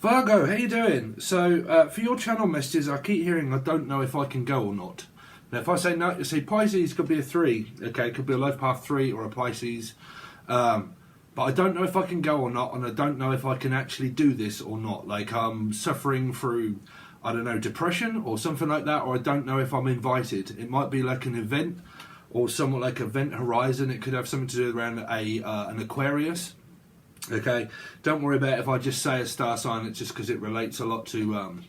Virgo, how you doing? So for your channel messages, I keep hearing I don't know if I can go or not. Now if I say no, see Pisces could be a 3, okay, it could be a life path 3 or a Pisces, but I don't know if I can go or not, and I don't know if I can actually do this or not. Like I'm suffering through, I don't know, depression or something like that, or I don't know if I'm invited. It might be like an event or somewhat like Event Horizon. It could have something to do around an Aquarius. Okay, don't worry about it if I just say a star sign. It's just because it relates a lot to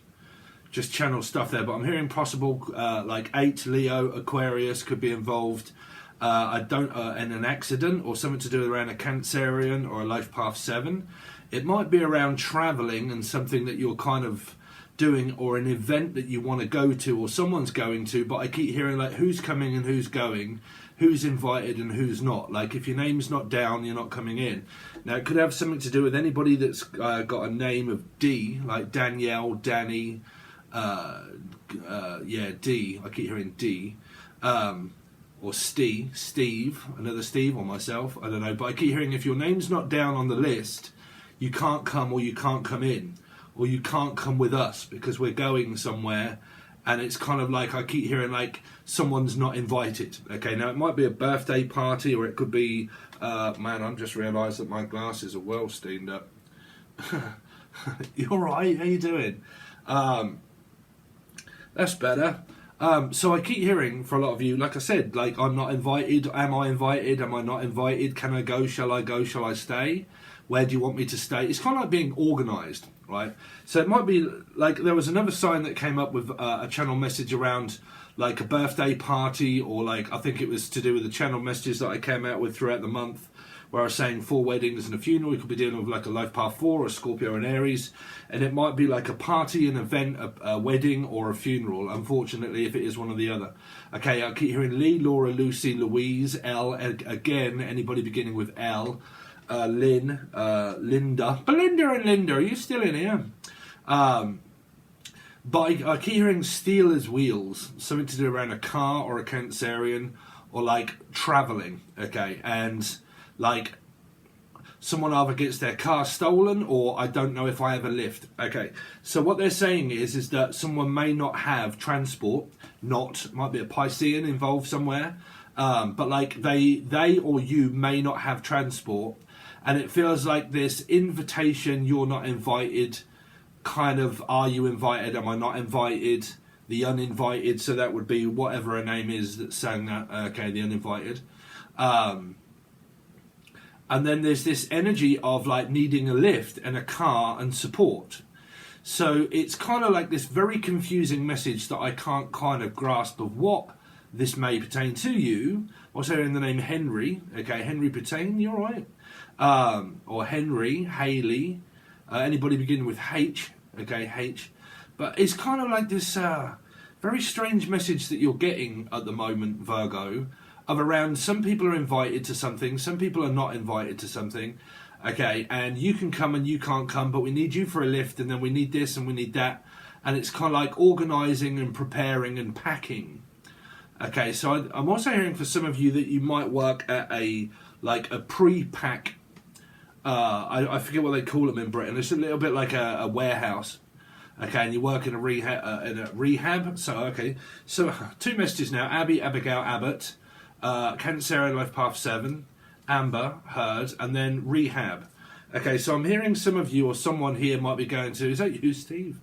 just channel stuff there. But I'm hearing possible like 8 Leo Aquarius could be involved. I don't in an accident or something to do around a Cancerian or a life path 7. It might be around traveling and something that you're kind of doing, or an event that you want to go to or someone's going to. But I keep hearing like who's coming and who's going, who's invited and who's not. Like if your name's not down, you're not coming in. Now it could have something to do with anybody that's got a name of D, like Danielle, Danny, yeah, D. I keep hearing D, or Steve, another Steve, or myself. I don't know, but I keep hearing if your name's not down on the list, you can't come, or you can't come in, or you can't come with us because we're going somewhere. And it's kind of like I keep hearing like someone's not invited. Okay, now it might be a birthday party, or it could be, man, I've just realised that my glasses are well steamed up. You alright? How you doing? That's better. So I keep hearing for a lot of you, like I said, like I'm not invited. Am I invited? Am I not invited? Can I go? Shall I go? Shall I stay? Where do you want me to stay? It's kind of like being organised, right? So it might be like there was another sign that came up with a channel message around like a birthday party, or like I think it was to do with the channel messages that I came out with throughout the month, where I was saying 4 weddings and a funeral. You could be dealing with like a life path 4 or a Scorpio and Aries, and it might be like a party, an event, a wedding or a funeral, unfortunately, if it is one or the other. Okay, I keep hearing Lee, Laura, Lucy, Louise, L, again, anybody beginning with L, Lynn, Linda. Belinda and Linda, are you still in here? But I keep hearing steel as wheels, something to do around a car or a Cancerian, or like travelling, okay, and like someone either gets their car stolen, or I don't know if I have a lift. Okay, so what they're saying is that someone may not have transport, might be a Piscean involved somewhere, but like they or you may not have transport, and it feels like this invitation, you're not invited, kind of, are you invited, am I not invited, the uninvited, so that would be whatever her name is that's saying that, okay, the uninvited. And then there's this energy of like needing a lift and a car and support. So it's kind of like this very confusing message that I can't kind of grasp of what this may pertain to you. Also in the name Henry, okay, Henry Pertain, you alright? Or Henry, Haley, anybody beginning with H, okay, H. But it's kind of like this very strange message that you're getting at the moment, Virgo, of around some people are invited to something, some people are not invited to something, okay, and you can come and you can't come, but we need you for a lift, and then we need this and we need that, and it's kind of like organising and preparing and packing. Okay, so I'm also hearing for some of you that you might work at a pre-pack, I forget what they call them in Britain, it's a little bit like a warehouse. Okay, and you work in a rehab. So okay, so 2 messages now: Abby, Abigail, Abbott, Cancer, Life Path 7, Amber, Heard, and then rehab. Okay, so I'm hearing some of you or someone here might be going to. Is that you, Steve?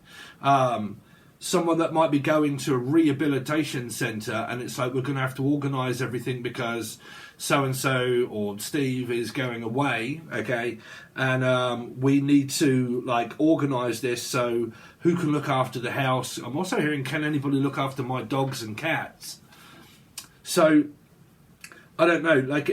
Someone that might be going to a rehabilitation centre, and it's like we're going to have to organise everything because so and so or Steve is going away, okay, and we need to like organise this. So who can look after the house? I'm also hearing, can anybody look after my dogs and cats? So I don't know. Like,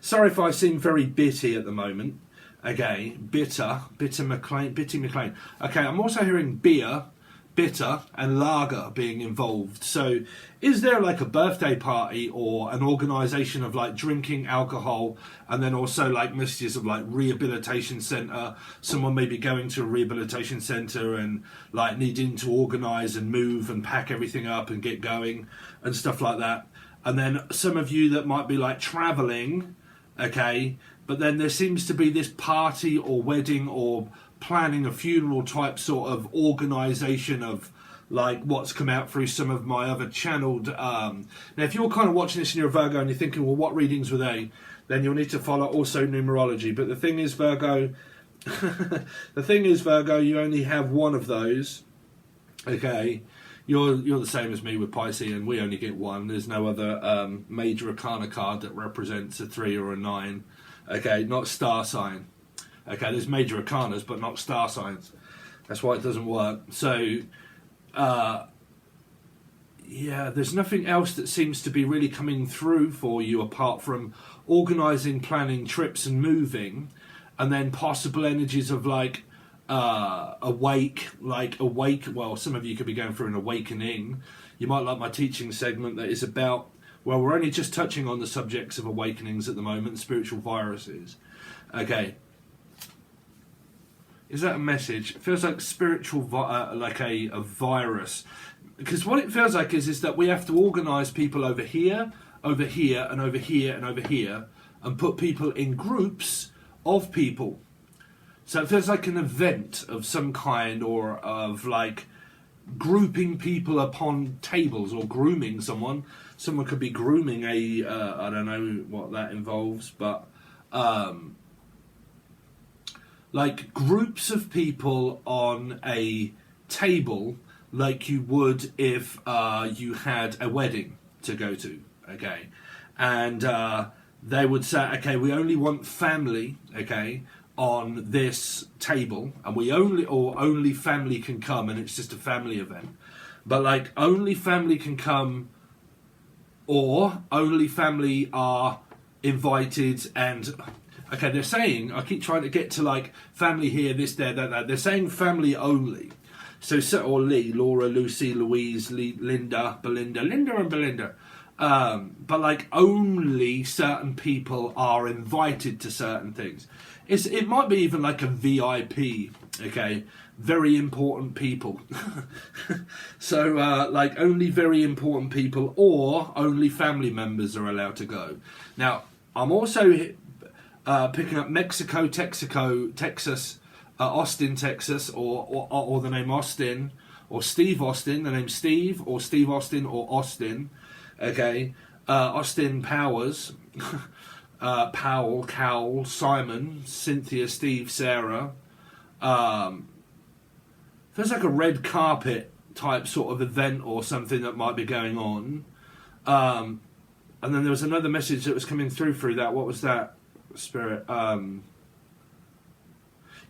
sorry if I seem very bitty at the moment. Okay, bitter McLean. Okay, I'm also hearing beer, bitter and lager being involved. So is there like a birthday party or an organisation of like drinking alcohol, and then also like messages of like rehabilitation centre, someone may be going to a rehabilitation centre and like needing to organise and move and pack everything up and get going and stuff like that. And then some of you that might be like travelling, okay, but then there seems to be this party or wedding or planning a funeral type sort of organisation of like what's come out through some of my other channeled. Now, if you're kind of watching this and you're a Virgo and you're thinking, well, what readings were they? Then you'll need to follow also numerology. But the thing is, Virgo, you only have one of those. Okay, you're the same as me with Pisces, and we only get one. There's no other major arcana card that represents a 3 or a 9. Okay, not star sign. Okay, there's major arcanas, but not star signs. That's why it doesn't work. So, yeah, there's nothing else that seems to be really coming through for you apart from organising, planning trips and moving, and then possible energies of like awake. Well, some of you could be going through an awakening. You might like my teaching segment that is about, well, we're only just touching on the subjects of awakenings at the moment, spiritual viruses. Okay. Is that a message? It feels like spiritual, like a virus. Because what it feels like is that we have to organise people over here, over here, and over here, and over here, and put people in groups of people. So it feels like an event of some kind, or of like grouping people upon tables, or grooming someone. Someone could be grooming a, I don't know what that involves, but like groups of people on a table, like you would if you had a wedding to go to, okay? And they would say, okay, we only want family, okay, on this table, and only family can come, and it's just a family event. But like only family can come, or only family are invited, and okay, they're saying, I keep trying to get to like family here, this, there, that. They're saying family only. So, or Lee, Laura, Lucy, Louise, Linda, Belinda, Linda and Belinda. But like only certain people are invited to certain things. It might be even like a VIP, okay? Very important people. So like only very important people or only family members are allowed to go. Now, I'm also picking up Mexico, Texas, Austin, Texas, or the name Austin, or Steve Austin, the name Steve, or Steve Austin, or Austin, okay, Austin Powers, Powell, Cowell, Simon, Cynthia, Steve, Sarah. Feels like a red carpet type sort of event or something that might be going on. And then there was another message that was coming through that. What was that, Spirit?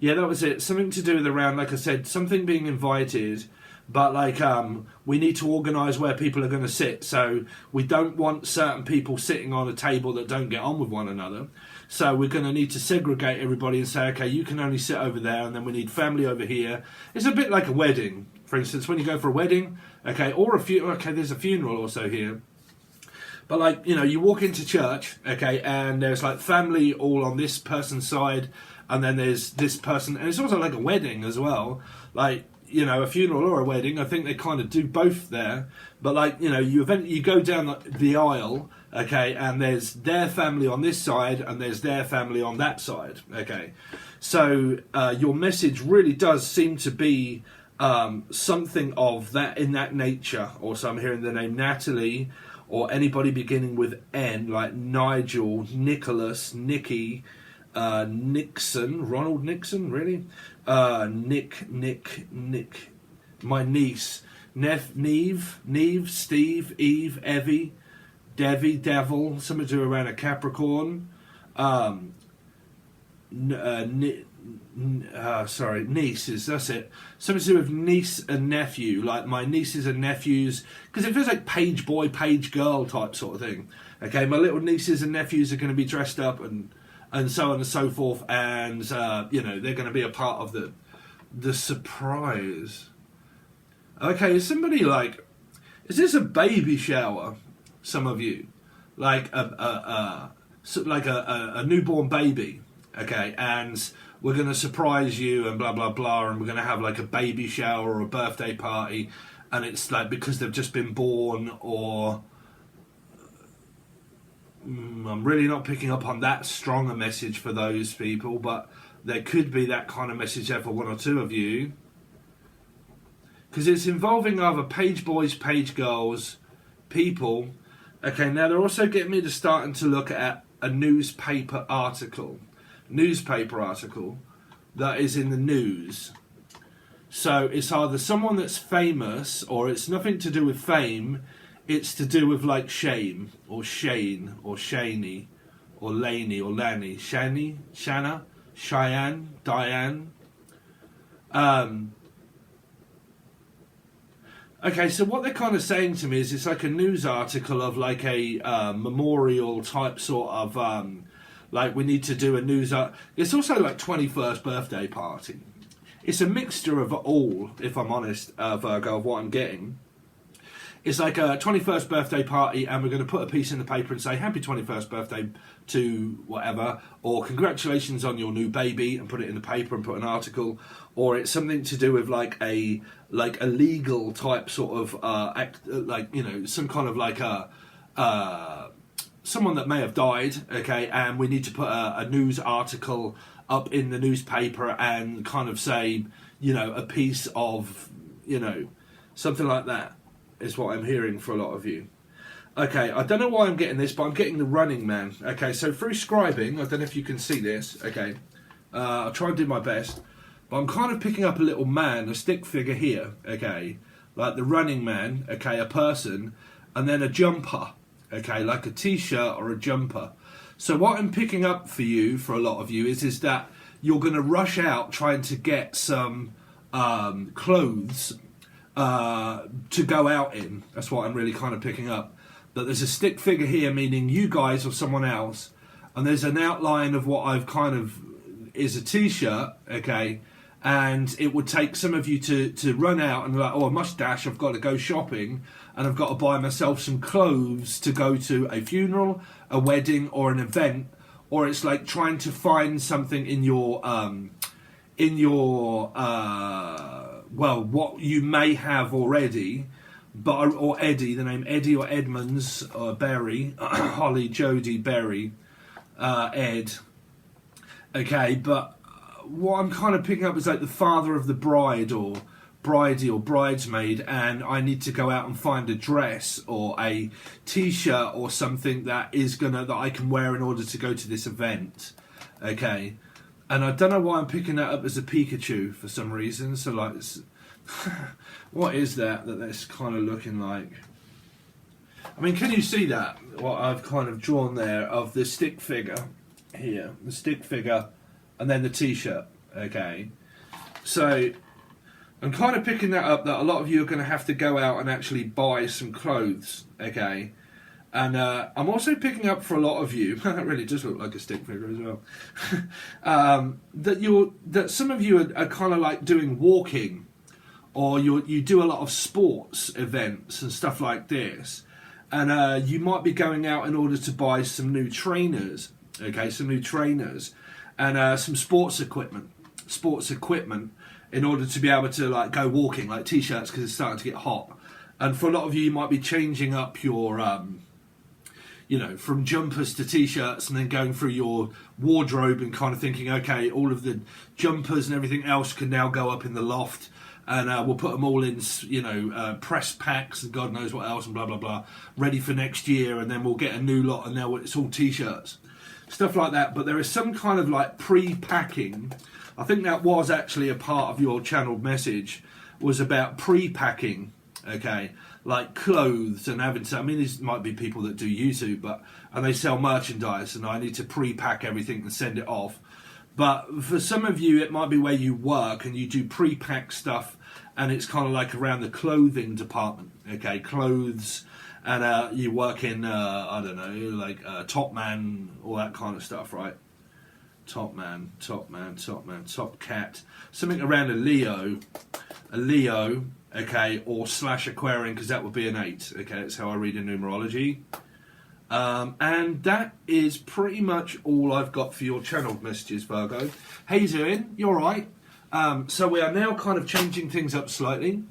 Yeah, that was it. Something to do with around, like I said, something being invited, but like we need to organise where people are going to sit. So we don't want certain people sitting on a table that don't get on with one another. So we're going to need to segregate everybody and say, okay, you can only sit over there, and then we need family over here. It's a bit like a wedding, for instance, when you go for a wedding, okay, or there's a funeral also here. But like, you know, you walk into church, okay, and there's like family all on this person's side, and then there's this person, and it's also like a wedding as well. Like, you know, a funeral or a wedding, I think they kind of do both there. But like, you know, you go down the aisle, okay, and there's their family on this side, and there's their family on that side, okay. So your message really does seem to be something of that, in that nature. Also, I'm hearing the name Natalie, or anybody beginning with N, like Nigel, Nicholas, Nikki, Nixon, Ronald Nixon, really? Nick, my niece, Neve, Steve, Eve, Evie, Devi, Devil, something to do around a Capricorn, nieces, that's it. Something to do with niece and nephew, like my nieces and nephews, because it feels like page boy, page girl type sort of thing. Okay, my little nieces and nephews are going to be dressed up and so on and so forth, and you know, they're going to be a part of the surprise. Okay, is this a baby shower? Some of you, like a newborn baby, okay, and we're going to surprise you and blah blah blah, and we're going to have like a baby shower or a birthday party, and it's like because they've just been born, or I'm really not picking up on that strong a message for those people, but there could be that kind of message there for one or two of you. Because it's involving either page boys, page girls, people. Okay, now they're also getting me to starting to look at a newspaper article that is in the news. So it's either someone that's famous, or it's nothing to do with fame, it's to do with like shame, or Shane, or Shaney, or Laney, or Lanny, Shani, Shanna, Cheyenne, Diane. Okay, so what they're kind of saying to me is it's like a news article of like a memorial type sort of, like we need to do a news it's also like 21st birthday party. It's a mixture of all, if I'm honest, Virgo, of what I'm getting. It's like a 21st birthday party, and we're going to put a piece in the paper and say happy 21st birthday to whatever, or congratulations on your new baby, and put it in the paper and put an article. Or it's something to do with like a legal type sort of act, like, you know, some kind of like a someone that may have died, okay, and we need to put a news article up in the newspaper and kind of say, you know, a piece of, you know, something like that is what I'm hearing for a lot of you. Okay, I don't know why I'm getting this, but I'm getting the running man. Okay, so through scribing, I don't know if you can see this, okay, I'll try and do my best, but I'm kind of picking up a little man, a stick figure here, okay, like the running man, okay, a person, and then a jumper, okay, like a t-shirt or a jumper. So what I'm picking up for you, for a lot of you, is that you're going to rush out trying to get some clothes to go out in. That's what I'm really kind of picking up. That there's a stick figure here, meaning you guys or someone else, and there's an outline of what I've kind of is a t-shirt, okay, and it would take some of you to run out and like, oh, I must dash, I've got to go shopping, and I've got to buy myself some clothes to go to a funeral, a wedding, or an event. Or it's like trying to find something in your well, what you may have already, but or Eddie, the name Eddie or Edmonds or Berry, Holly, Jody, Berry, Ed. Okay, but what I'm kind of picking up is like the father of the bride or bridey or bridesmaid, and I need to go out and find a dress or a t-shirt or something that I can wear in order to go to this event. Okay, and I don't know why I'm picking that up as a Pikachu for some reason. So like, what is that's kind of looking like? I mean, can you see that? What I've kind of drawn there of the stick figure here, the stick figure, and then the t-shirt. Okay, so I'm kind of picking that up, that a lot of you are going to have to go out and actually buy some clothes, okay? And I'm also picking up for a lot of you, that really does look like a stick figure as well, that some of you are kind of like doing walking, or you do a lot of sports events and stuff like this, and you might be going out in order to buy some new trainers, okay, and some sports equipment, in order to be able to like go walking, like t-shirts, because it's starting to get hot. And for a lot of you might be changing up your, you know, from jumpers to t-shirts, and then going through your wardrobe and kind of thinking, okay, all of the jumpers and everything else can now go up in the loft, and we'll put them all in, you know, press packs and God knows what else and blah, blah, blah, ready for next year, and then we'll get a new lot, and now it's all t-shirts. Stuff like that. But there is some kind of like pre-packing. I think that was actually a part of your channeled message, was about pre-packing, okay, like clothes and having to, I mean, these might be people that do YouTube, and they sell merchandise, and I need to pre-pack everything and send it off. But for some of you, it might be where you work and you do pre-pack stuff, and it's kind of like around the clothing department, okay, clothes, and you work in, I don't know, like Top Man, all that kind of stuff, right? Top cat, something around a Leo, okay, or / Aquarian, because that would be an 8, okay, that's how I read in numerology. And that is pretty much all I've got for your channeled messages, Virgo. How you doing? You alright? So we are now kind of changing things up slightly.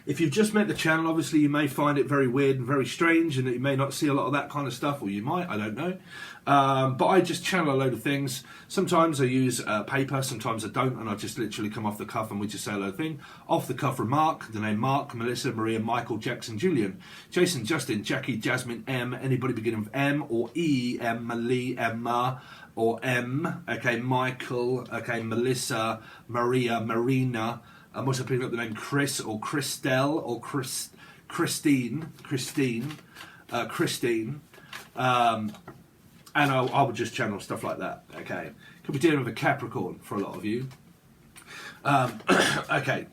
If you've just met the channel, obviously you may find it very weird and very strange, and that you may not see a lot of that kind of stuff, or you might, I don't know. But I just channel a load of things. Sometimes I use paper, sometimes I don't, and I just literally come off the cuff and we just say a load of things. Off the cuff remark, the name Mark, Melissa, Maria, Michael, Jackson, Julian, Jason, Justin, Jackie, Jasmine, M, anybody beginning with M or E, Emily, Emma, or M, okay, Michael, okay, Melissa, Maria, Marina. I'm also picking up the name Chris or Christelle or Christine. And I would just channel stuff like that, okay. Could be dealing with a Capricorn for a lot of you. Okay.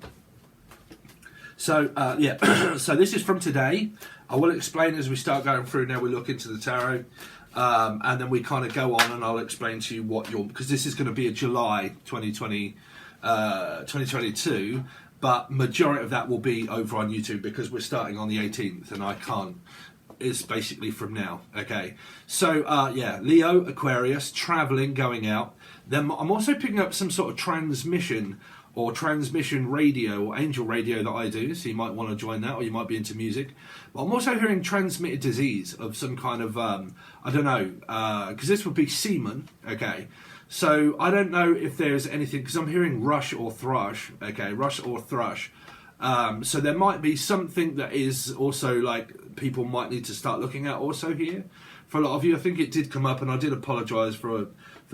So, yeah, so this is from today. I will explain as we start going through. Now we look into the tarot. And then we kind of go on and I'll explain to you what because this is going to be a July 2022, but majority of that will be over on YouTube because we're starting on the 18th and I can't. It's basically from now, okay. So yeah, Leo, Aquarius, traveling, going out. Then I'm also picking up some sort of transmission or transmission radio or angel radio that I do, so you might want to join that, or you might be into music. But I'm also hearing transmitted disease of some kind of I don't know, because this would be semen, okay. So I don't know if there's anything, because I'm hearing rush or thrush, okay, rush or thrush. So there might be something that is also like people might need to start looking at also here. For a lot of you, I think it did come up, and I did apologise for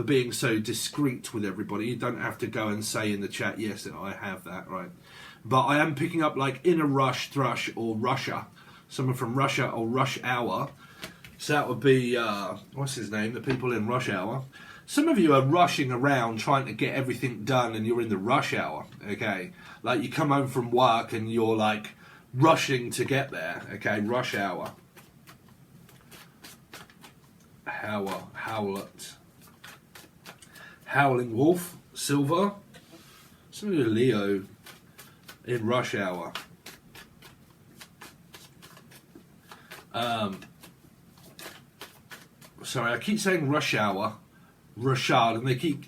being so discreet with everybody. You don't have to go and say in the chat, yes, I have that, right? But I am picking up like inner rush, thrush, or Russia. Someone from Russia or Rush Hour. So that would be, what's his name? The people in Rush Hour. Some of you are rushing around trying to get everything done and you're in the rush hour, okay? Like you come home from work and you're like rushing to get there, okay? Rush hour. Howlet. Howling Wolf, Silver. Some of you are Leo in rush hour. Sorry, I keep saying rush hour. Rashad, and they keep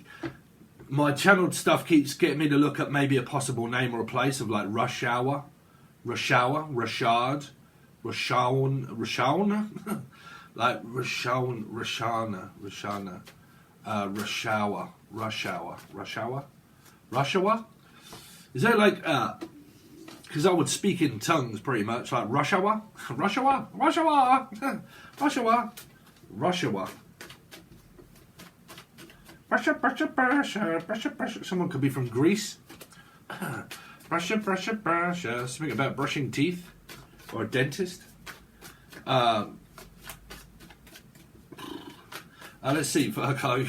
my channeled stuff keeps getting me to look at maybe a possible name or a place of like Rush Hour, Rashad, Rashawn, like Rashana, Rushawa. Is that like because I would speak in tongues pretty much like Rushawa. Someone could be from Greece. Something about brushing teeth or a dentist. Let's see, Virgo,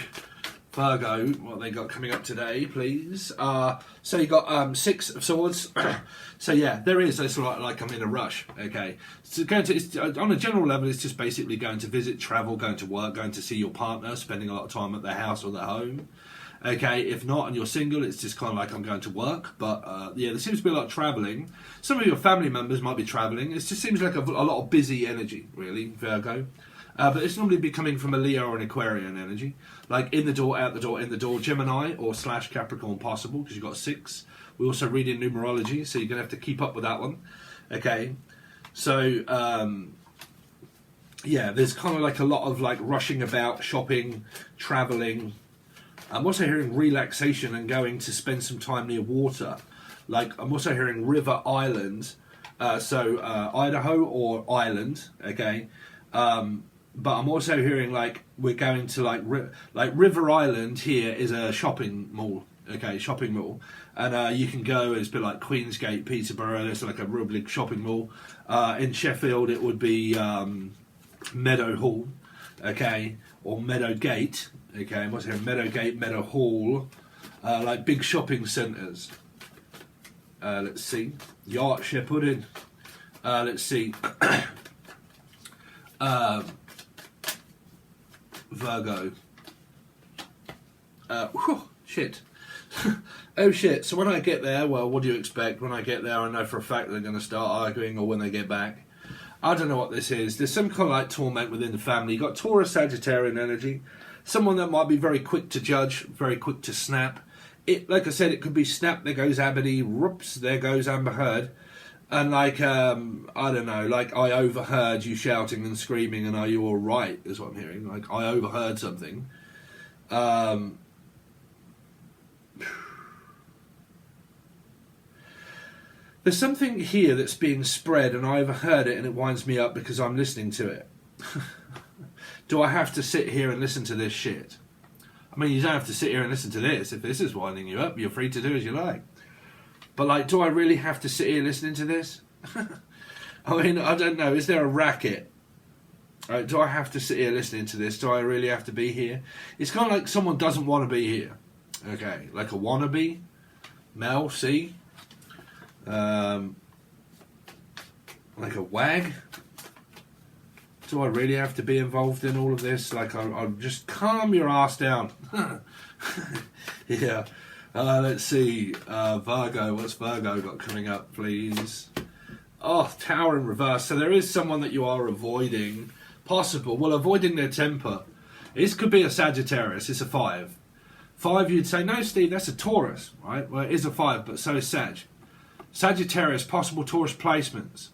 what they got coming up today, please. So you got Six of Swords. So yeah, there is. It's like I'm in a rush. Okay, so on a general level, it's just basically going to visit, travel, going to work, going to see your partner, spending a lot of time at their house or their home. Okay, if not and you're single, it's just kind of like I'm going to work. But yeah, there seems to be a lot of traveling. Some of your family members might be traveling. It just seems like a lot of busy energy, really, Virgo. But it's normally be coming from a Leo or an Aquarian energy. Like in the door, out the door, in the door, Gemini or / Capricorn possible, because you've got 6. We also read in numerology, so you're going to have to keep up with that one. Okay, so yeah, there's kind of like a lot of like rushing about, shopping, travelling. I'm also hearing relaxation and going to spend some time near water. Like I'm also hearing river, island, so Idaho or island, okay. But I'm also hearing like we're going to like River Island here is a shopping mall, okay, shopping mall, and you can go. It's a bit like Queensgate, Peterborough. There's like a real big shopping mall. In Sheffield, it would be Meadow Hall, okay, or Meadow Gate, okay. I'm also hearing Meadow Gate, Meadow Hall, like big shopping centres. Let's see, Yorkshire pudding. Let's see. Virgo. Shit. Oh shit. So when I get there, well, what do you expect? When I get there, I know for a fact they're going to start arguing, or when they get back. I don't know what this is. There's some kind of like torment within the family. You've got Taurus, Sagittarian energy. Someone that might be very quick to judge, very quick to snap. Like I said, it could be snap, there goes Aberdeen, whoops, there goes Amber Heard. And like, I don't know, like I overheard you shouting and screaming, and are you all right? Is what I'm hearing. Like I overheard something. There's something here that's being spread, and I overheard it, and it winds me up because I'm listening to it. Do I have to sit here and listen to this shit? I mean, you don't have to sit here and listen to this. If this is winding you up, you're free to do as you like. But like, do I really have to sit here listening to this? I mean, I don't know. Is there a racket? Do I have to sit here listening to this? Do I really have to be here? It's kind of like someone doesn't want to be here. Okay, like a wannabe. Mel, C. Like a wag. Do I really have to be involved in all of this? Like, I'll just calm your ass down. Yeah. Let's see. Virgo. What's Virgo got coming up, please? Oh, Tower in reverse. So there is someone that you are avoiding. Possible. Well, avoiding their temper. This could be a Sagittarius. It's a 5. 5, you'd say, no, Steve, that's a Taurus, right? Well, it is a 5, but so is Sag. Sagittarius, possible Taurus placements.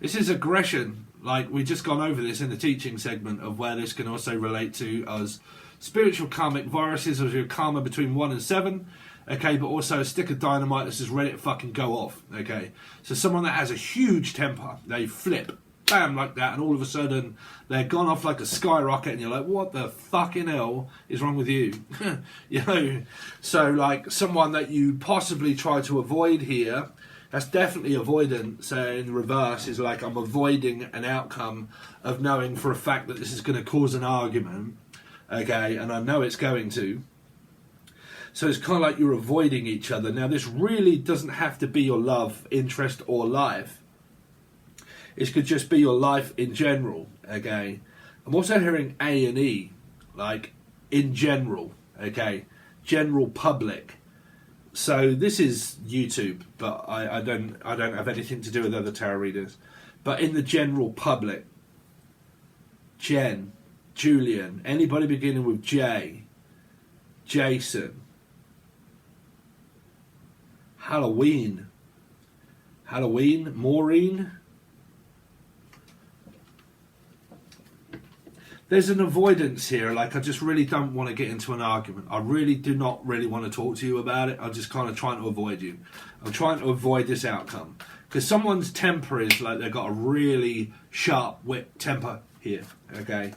This is aggression. Like, we've just gone over this in the teaching segment of where this can also relate to as spiritual karmic viruses of your karma between 1 and 7. Okay, but also a stick of dynamite that's just ready to fucking go off. Okay, so someone that has a huge temper, they flip, bam, like that, and all of a sudden they're gone off like a skyrocket, and you're like, what the fucking hell is wrong with you? You know, so like someone that you possibly try to avoid here, that's definitely avoidant. So in reverse is like I'm avoiding an outcome of knowing for a fact that this is going to cause an argument. Okay, and I know it's going to. So it's kind of like you're avoiding each other. Now this really doesn't have to be your love, interest or life. It could just be your life in general. Okay, I'm also hearing A and E, like in general. Okay, general public. So this is YouTube, but I don't have anything to do with other tarot readers. But in the general public, Jen, Julian, anybody beginning with J, Jason, Halloween, Maureen. There's an avoidance here, like I just really don't want to get into an argument. I really do not really want to talk to you about it. I'm just kind of trying to avoid you. I'm trying to avoid this outcome. Because someone's temper is like they've got a really sharp wit temper here, okay?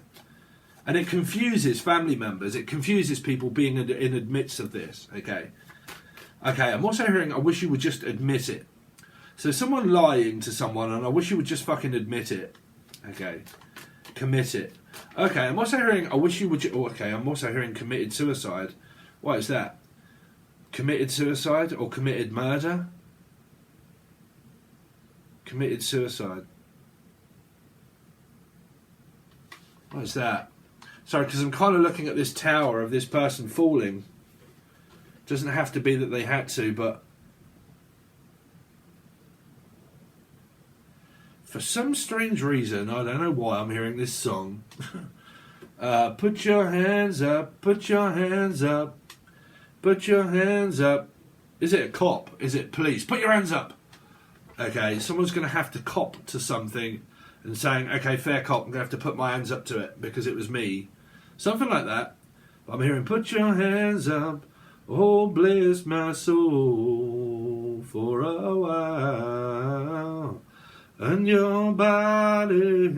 And it confuses family members. It confuses people being in the midst of this, okay? Okay, I'm also hearing, I wish you would just admit it. So someone lying to someone, and I wish you would just fucking admit it, okay? Commit it. Okay, I'm also hearing, I wish you would... okay, I'm also hearing committed suicide. What is that? Committed suicide or committed murder? Committed suicide. What is that? Sorry, because I'm kind of looking at this tower of this person falling. Doesn't have to be that they had to, but... for some strange reason, I don't know why I'm hearing this song. Put your hands up, put your hands up, put your hands up. Is it a cop? Is it police? Put your hands up. Okay, someone's going to have to cop to something and saying, okay, fair cop, I'm going to have to put my hands up to it because it was me. Something like that. I'm hearing, put your hands up, oh, bless my soul for a while. And your body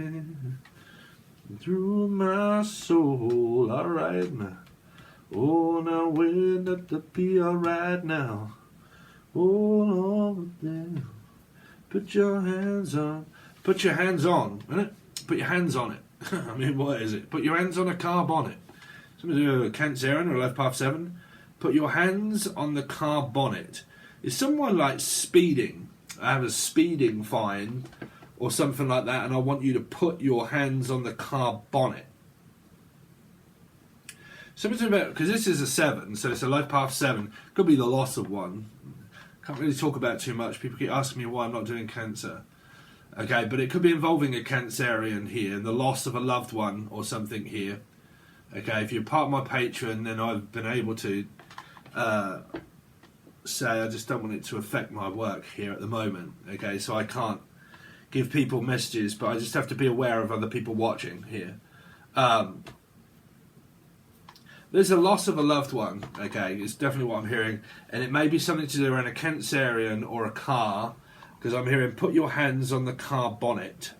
through my soul, alright now. Oh, now we're not to be alright now. Oh, damn. Put your hands on. Put your hands on, innit? Put your hands on it. I mean, what is it? Put your hands on a car bonnet. Somebody do a Cancerian or a Left Path 7. Put your hands on the car bonnet. Is someone like speeding? I have a speeding fine or something like that, and I want you to put your hands on the car bonnet. Something about, because this is a 7, so it's a life path 7. Could be the loss of one. Can't really talk about it too much. People keep asking me why I'm not doing cancer. Okay, but it could be involving a Cancerian here, and the loss of a loved one or something here. Okay, if you're part of my Patron, then I've been able to say I just don't want it to affect my work here at the moment. Okay, so I can't give people messages, but I just have to be aware of other people watching here. There's a loss of a loved one, okay, it's definitely what I'm hearing, and it may be something to do around a Cancerian or a car, because I'm hearing put your hands on the car bonnet.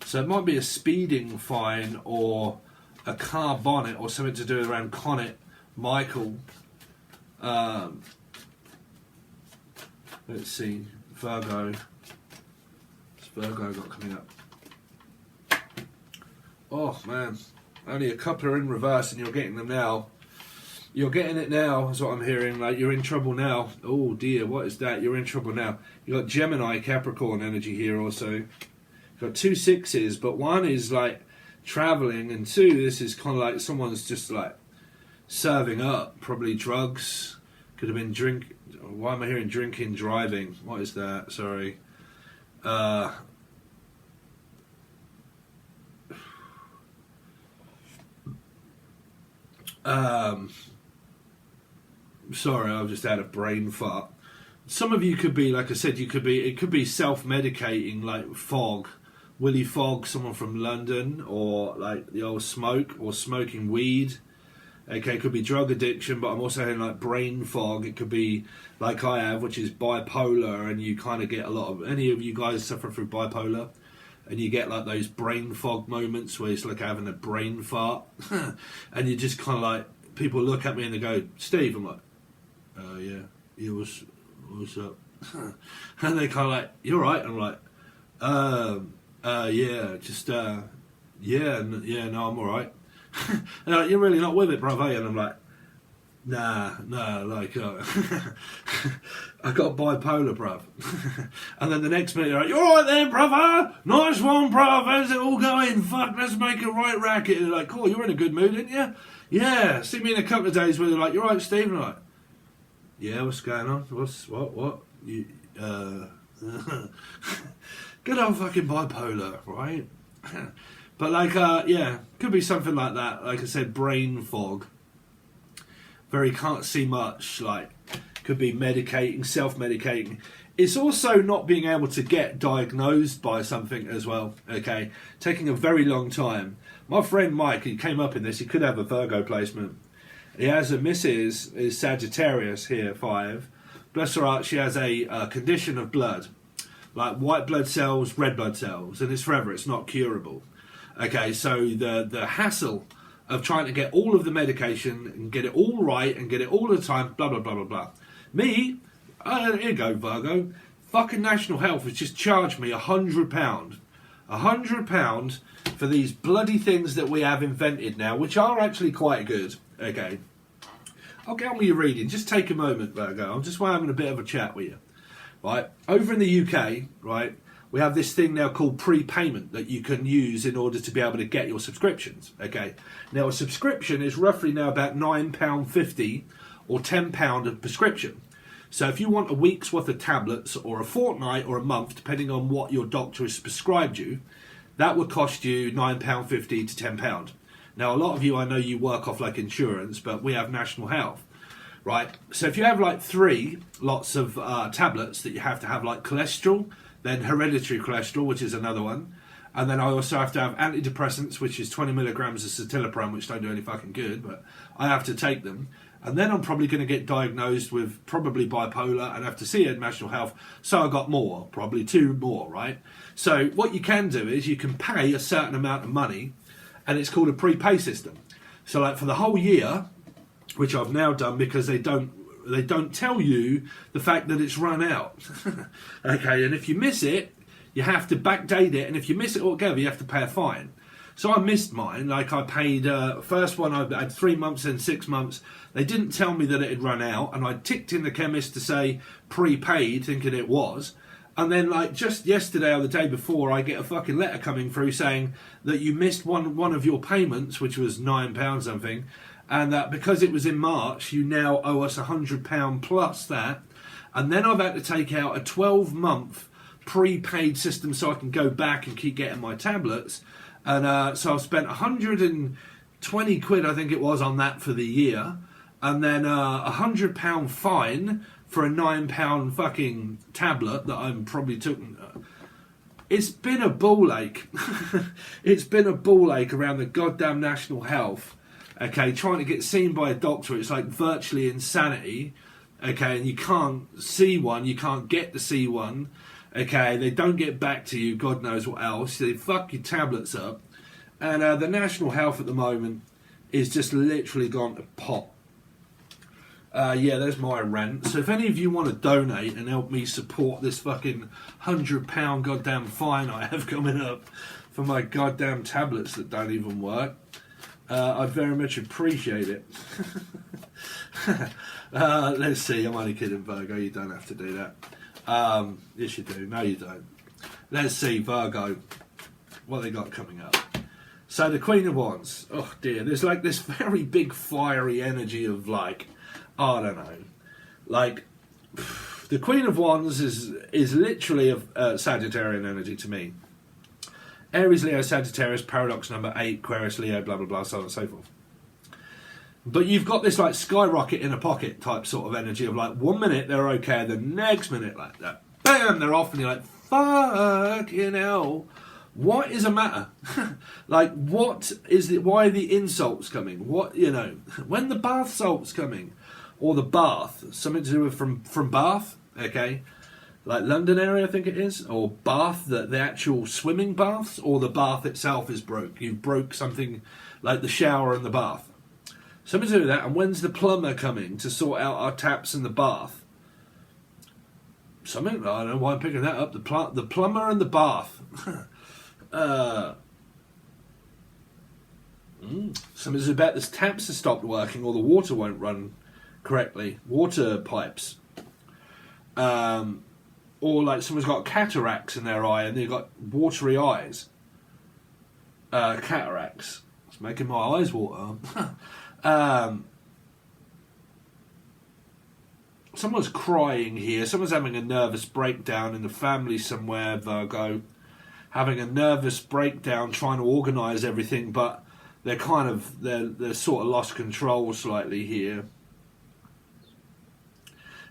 So it might be a speeding fine or a car bonnet or something to do around Connet, Michael. Let's see, Virgo. What's Virgo got coming up? Oh man, only a couple are in reverse and you're getting them now. You're getting it now, is what I'm hearing, like you're in trouble now. Oh dear, what is that? You're in trouble now. You got Gemini, Capricorn energy here also. You've got 2 6s, but one is like travelling, and 2, this is kind of like someone's just like serving up, probably drugs. Could have been why am I hearing drinking, driving? What is that? Sorry. Sorry, I've just had a brain fart. Some of you could be, like I said, it could be self-medicating, like Fogg, Willie Fogg, someone from London, or like the old smoke, or smoking weed. Okay, it could be drug addiction, but I'm also having like brain fog. It could be like I have, which is bipolar, and you kind of get a lot of, any of you guys suffer through bipolar, and you get like those brain fog moments where it's like having a brain fart, and you just kind of like, people look at me and they go, Steve, I'm like, yeah, what's up? And they kind of like, you're right. I'm like, yeah, just, yeah, no, I'm all right. And they're like, you're really not with it, bruv, eh? And I'm like, nah, like, I got bipolar, bruv. And then the next minute, they're like, you're all right there, brother? Nice one, bruv. How's it all going? Fuck, let's make a right racket. And they're like, cool, you're in a good mood, aren't you? Yeah, see me in a couple of days where they're like, you're all right, Steve? And I'm like, yeah, what's going on? What? You, good old fucking bipolar, right? But like, yeah, could be something like that. Like I said, brain fog. Very can't see much. Like, could be medicating, self-medicating. It's also not being able to get diagnosed by something as well. Okay, taking a very long time. My friend Mike, he came up in this. He could have a Virgo placement. He has a Mrs. is Sagittarius here, 5. Bless her heart, she has a condition of blood, like white blood cells, red blood cells, and it's forever. It's not curable. Okay, so the hassle of trying to get all of the medication and get it all right and get it all the time, blah, blah, blah, blah, blah. Me, here you go, Virgo. Fucking National Health has just charged me £100. £100 for these bloody things that we have invented now, which are actually quite good. Okay. I'll get on with your reading. Just take a moment, Virgo. I'm just having a bit of a chat with you. Right? Over in the UK, right, we have this thing now called prepayment that you can use in order to be able to get your subscriptions. Okay. Now, a subscription is roughly now about £9.50 or £10 a prescription. So if you want a week's worth of tablets or a fortnight or a month, depending on what your doctor has prescribed you, that would cost you £9.50 to £10. Now, a lot of you, I know you work off like insurance, but we have National Health, right? So if you have like 3 lots of tablets that you have to have like cholesterol, then hereditary cholesterol, which is another one. And then I also have to have antidepressants, which is 20 milligrams of citalopram, which don't do any fucking good, but I have to take them. And then I'm probably going to get diagnosed with probably bipolar and have to see at National Health. So I got more, probably 2 more, right? So what you can do is you can pay a certain amount of money, and it's called a prepay system. So like for the whole year, which I've now done because they don't tell you the fact that it's run out. Okay, and if you miss it, you have to backdate it, and if you miss it altogether, you have to pay a fine. So I missed mine. Like I paid, first one I had 3 months and 6 months. They didn't tell me that it had run out, and I ticked in the chemist to say prepaid, thinking it was. And then like just yesterday or the day before, I get a fucking letter coming through saying that you missed one of your payments, which was £9 something, and that because it was in March, you now owe us £100 plus that. And then I've had to take out a 12-month prepaid system so I can go back and keep getting my tablets. And so I've spent 100 and 20 quid, I think it was, on that for the year, and then £100 fine for a £9 fucking tablet that I'm probably took. It's been a ball ache. It's been a ball ache around the goddamn National Health. Okay, trying to get seen by a doctor, it's like virtually insanity. Okay, and you can't see one, you can't get to see one. Okay, they don't get back to you, God knows what else. They fuck your tablets up. And the National Health at the moment is just literally gone to pot. Yeah, there's my rant. So if any of you want to donate and help me support this fucking £100 goddamn fine I have coming up for my goddamn tablets that don't even work, I very much appreciate it. Let's see, I'm only kidding, Virgo, you don't have to do that. Yes you do, no you don't. Let's see, Virgo, what they got coming up. So the Queen of Wands, oh dear, there's like this very big fiery energy of like, I don't know, like the Queen of Wands is literally a Sagittarian energy to me. Aries, Leo, Sagittarius, paradox number 8, Aquarius, Leo, blah blah blah, so on and so forth. But you've got this like skyrocket in a pocket type sort of energy of like 1 minute they're okay, the next minute like that, bam, they're off, and you're like, fucking hell. What is the matter? Like, what is it? Why are the insults coming? What, you know, when the bath salt's coming, or the bath, something to do with from Bath, okay, like London area, I think it is, or Bath, the actual swimming baths, or the bath itself is broke. You broke something like the shower and the bath. Something to do with that. And when's the plumber coming to sort out our taps in the bath? Something, I don't know why I'm picking that up. The plumber and the bath. Something's about this taps have stopped working, or the water won't run correctly. Water pipes. Or like someone's got cataracts in their eye and they've got watery eyes. Cataracts. It's making my eyes water. Someone's crying here. Someone's having a nervous breakdown in the family somewhere, Virgo. Having a nervous breakdown, trying to organise everything, but they're kind of they're sort of lost control slightly here.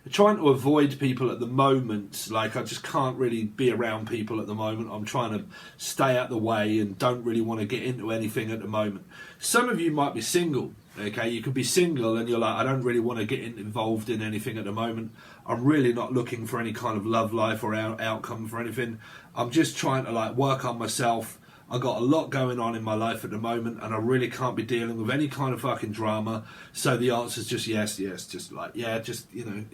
They're trying to avoid people at the moment. Like, I just can't really be around people at the moment. I'm trying to stay out the way and don't really want to get into anything at the moment. Some of you might be single. Okay, you could be single and you're like, I don't really want to get involved in anything at the moment. I'm really not looking for any kind of love life or outcome for anything. I'm just trying to like work on myself. I've got a lot going on in my life at the moment and I really can't be dealing with any kind of fucking drama. So the answer is just yes, just like, yeah, just, you know,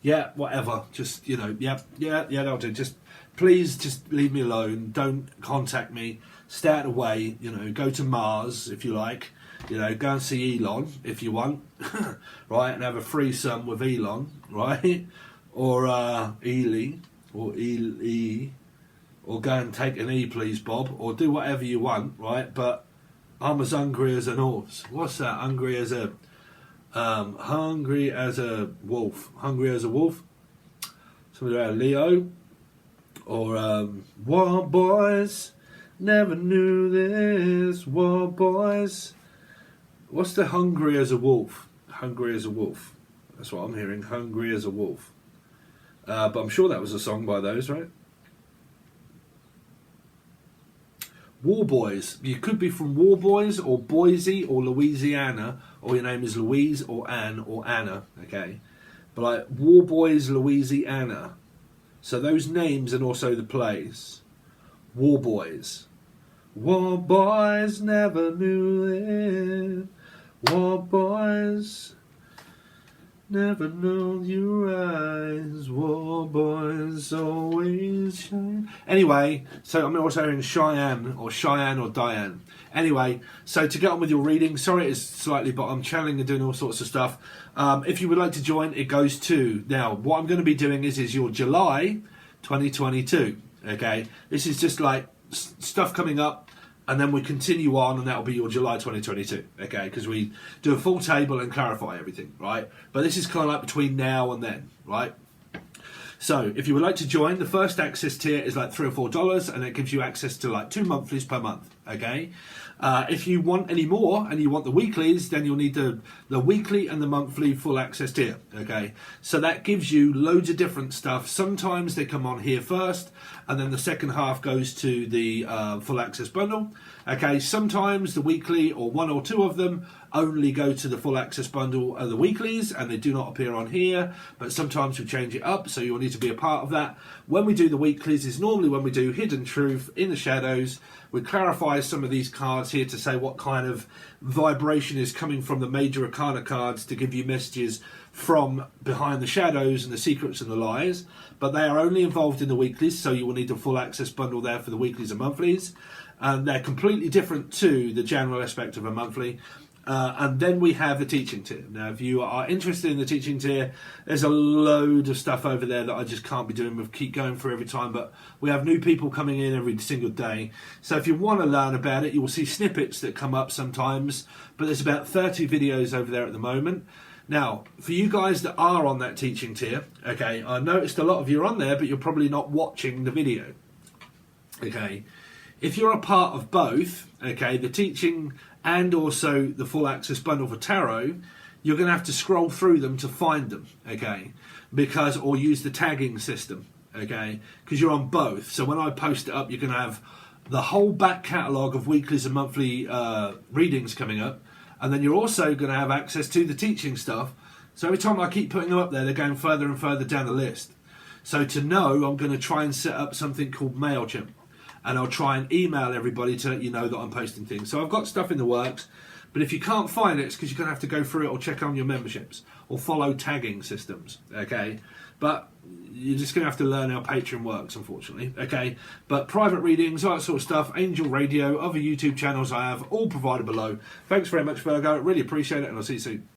yeah, whatever. Just, you know, yeah, that'll do. Just, please just leave me alone. Don't contact me. Stay out of the way, you know, go to Mars if you like. You know, go and see Elon if you want, right, and have a threesome with Elon, right, or Ely, or E, or go and take an E, please, Bob, or do whatever you want, right, but I'm as hungry as an horse. What's that? Hungry as a wolf. Hungry as a wolf. Something about Leo, or war boys, never knew this, war boys. What's the hungry as a wolf? Hungry as a wolf. That's what I'm hearing. Hungry as a wolf. But I'm sure that was a song by those, right? War Boys. You could be from War Boys or Boise or Louisiana, or your name is Louise or Anne or Anna, okay? But like War Boys, Louisiana. So those names and also the place. War Boys. War boys never knew it. War boys never know your eyes. War boys always shine. Anyway, so I'm also hearing Cheyenne or Diane. Anyway, so to get on with your reading, sorry it's slightly, but I'm channeling and doing all sorts of stuff. If you would like to join, it goes to, now what I'm going to be doing is your July 2022. Okay, this is just like stuff coming up. And then we continue on, and that'll be your July 2022, okay? Because we do a full table and clarify everything, right? But this is kind of like between now and then, right? So if you would like to join, the first access tier is like $3 or $4, and it gives you access to like 2 monthlies per month, okay? If you want any more and you want the weeklies, then you'll need the weekly and the monthly full access tier. Okay, so that gives you loads of different stuff. Sometimes they come on here first, and then the second half goes to the full access bundle. Okay, sometimes the weekly or one or two of them only go to the full access bundle of the weeklies, and they do not appear on here, but sometimes we change it up, so you'll need to be a part of that. When we do the weeklies is normally when we do Hidden Truth, In the Shadows. We clarify some of these cards here to say what kind of vibration is coming from the major arcana cards to give you messages from behind the shadows and the secrets and the lies, but they are only involved in the weeklies, so you will need a full access bundle there for the weeklies and monthlies, and they're completely different to the general aspect of a monthly. And then we have the teaching tier. Now, if you are interested in the teaching tier, there's a load of stuff over there that I just can't be doing. We'll keep going through every time, but we have new people coming in every single day. So if you want to learn about it, you will see snippets that come up sometimes, but there's about 30 videos over there at the moment. Now, for you guys that are on that teaching tier, okay, I noticed a lot of you are on there, but you're probably not watching the video. Okay, if you're a part of both, okay, the teaching and also the full access bundle for tarot, you're going to have to scroll through them to find them, okay, because, or use the tagging system, okay, because you're on both. So when I post it up, you're going to have the whole back catalogue of weeklies and monthly readings coming up, and then you're also going to have access to the teaching stuff. So every time I keep putting them up there, they're going further and further down the list. So to know, I'm going to try and set up something called MailChimp, and I'll try and email everybody to let you know that I'm posting things. So I've got stuff in the works, but if you can't find it, it's because you're going to have to go through it or check on your memberships or follow tagging systems, okay? But you're just going to have to learn how Patron works, unfortunately, okay? But private readings, all that sort of stuff, Angel Radio, other YouTube channels I have, all provided below. Thanks very much, Virgo. Really appreciate it, and I'll see you soon.